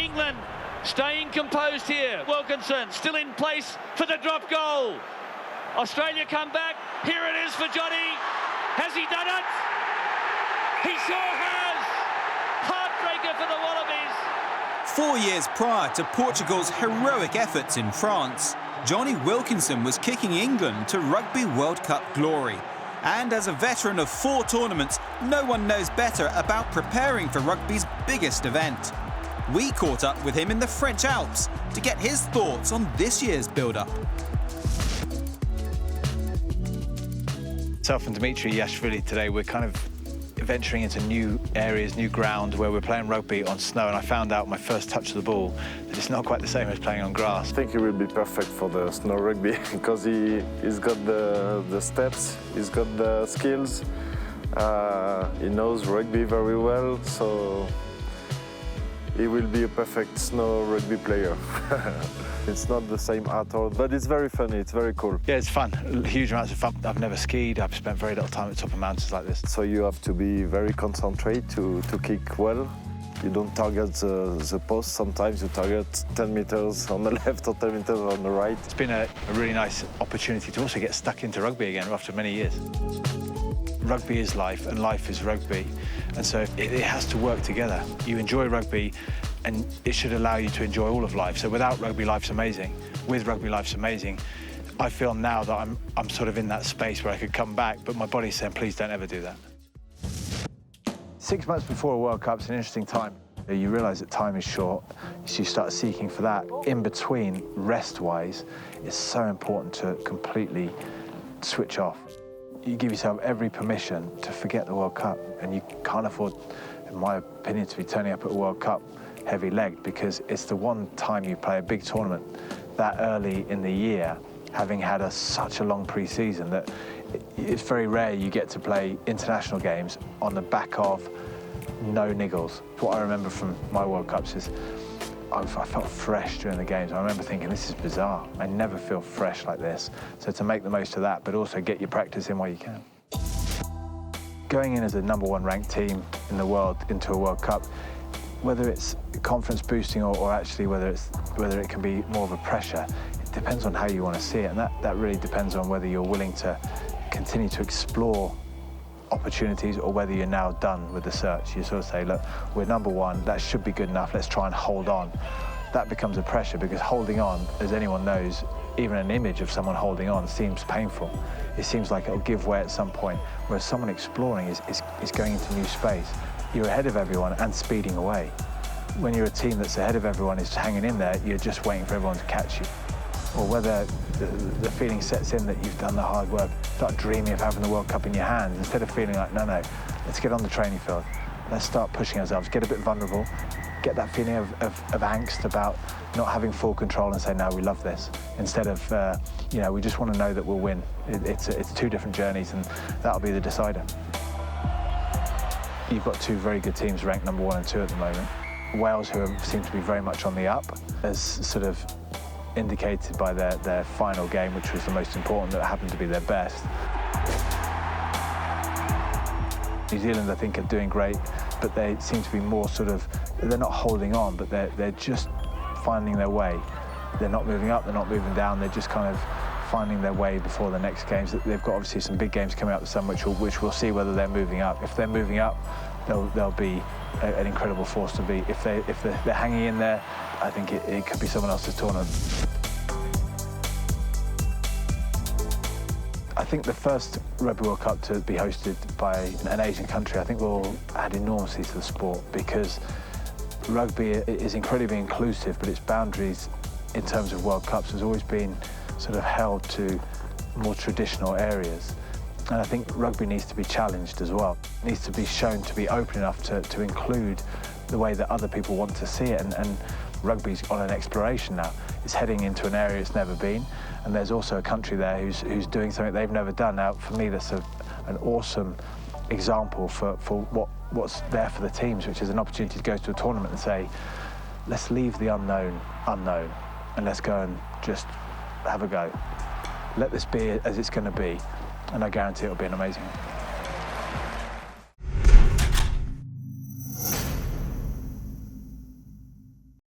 England staying composed here. Wilkinson still in place for the drop goal. Australia come back. Here it is for Jonny. Has he done it? He sure has. Heartbreaker for the Wallabies. 4 years prior to Portugal's heroic efforts in France, Jonny Wilkinson was kicking England to Rugby World Cup glory. And as a veteran of 4 tournaments, no one knows better about preparing for rugby's biggest event. We caught up with him in the French Alps to get his thoughts on this year's build-up. Myself and Dimitri Yashvili today, we're kind of venturing into new areas, new ground, where we're playing rugby on snow, and I found out my first touch of the ball that it's not quite the same as playing on grass. I think he will be perfect for the snow rugby because he's got the steps, he's got the skills, he knows rugby very well, so he will be a perfect snow rugby player. It's not the same at all, but it's very funny, it's very cool. Yeah, it's fun, huge amounts of fun. I've never skied, I've spent very little time at the top of mountains like this. So you have to be very concentrated to kick well. You don't target the post, sometimes you target 10 meters on the left or 10 meters on the right. It's been a really nice opportunity to also get stuck into rugby again after many years. Rugby is life and life is rugby, and so it has to work together. You enjoy rugby and it should allow you to enjoy all of life. So without rugby, life's amazing. With rugby, life's amazing. I feel now that I'm sort of in that space where I could come back, but my body's saying, please don't ever do that. 6 months before a World Cup's an interesting time. You realise that time is short, so you start seeking for that. In between, rest-wise, it's so important to completely switch off. You give yourself every permission to forget the World Cup, and you can't afford, in my opinion, to be turning up at a World Cup heavy-legged, because it's the one time you play a big tournament that early in the year, having had such a long pre-season, that it's very rare you get to play international games on the back of no niggles. What I remember from my World Cups is I felt fresh during the games. I remember thinking, this is bizarre. I never feel fresh like this. So to make the most of that, but also get your practice in while you can. Going in as a #1 ranked team in the world into a World Cup, whether it's confidence boosting or actually whether it can be more of a pressure, it depends on how you want to see it, and that really depends on whether you're willing to continue to explore opportunities or whether you're now done with the search. You sort of say, look, we're #1, that should be good enough, let's try and hold on. That becomes a pressure, because holding on, as anyone knows, even an image of someone holding on seems painful. It seems like it'll give way at some point, whereas someone exploring is going into new space. You're ahead of everyone and speeding away. When you're a team that's ahead of everyone, is hanging in there, you're just waiting for everyone to catch you. Or whether the feeling sets in that you've done the hard work, start dreaming of having the World Cup in your hands, instead of feeling like, no, let's get on the training field. Let's start pushing ourselves, get a bit vulnerable, get that feeling of angst about not having full control and say, no, we love this. Instead of, we just want to know that we'll win. It's 2 different journeys, and that'll be the decider. You've got 2 very good teams ranked #1 and 2 at the moment. Wales, who seem to be very much on the up, as sort of indicated by their final game, which was the most important, that happened to be their best. New Zealand, I think, are doing great, but they seem to be more sort of, they're not holding on, but they're just finding their way. They're not moving up, they're not moving down, they're just kind of finding their way before the next games. They've got obviously some big games coming up this summer, which we'll see whether they're moving up. If they're moving up, they'll be an incredible force to beat. If they're hanging in there, I think it could be someone else's tournament. I think the first Rugby World Cup to be hosted by an Asian country, I think will add enormously to the sport, because rugby is incredibly inclusive, but its boundaries in terms of World Cups has always been sort of held to more traditional areas. And I think rugby needs to be challenged as well. It needs to be shown to be open enough to include the way that other people want to see it. And rugby's on an exploration now. It's heading into an area it's never been. And there's also a country there who's doing something they've never done. Now, for me, that's an awesome example for what's there for the teams, which is an opportunity to go to a tournament and say, let's leave the unknown, and let's go and just have a go. Let this be as it's going to be, and I guarantee it'll be an amazing one.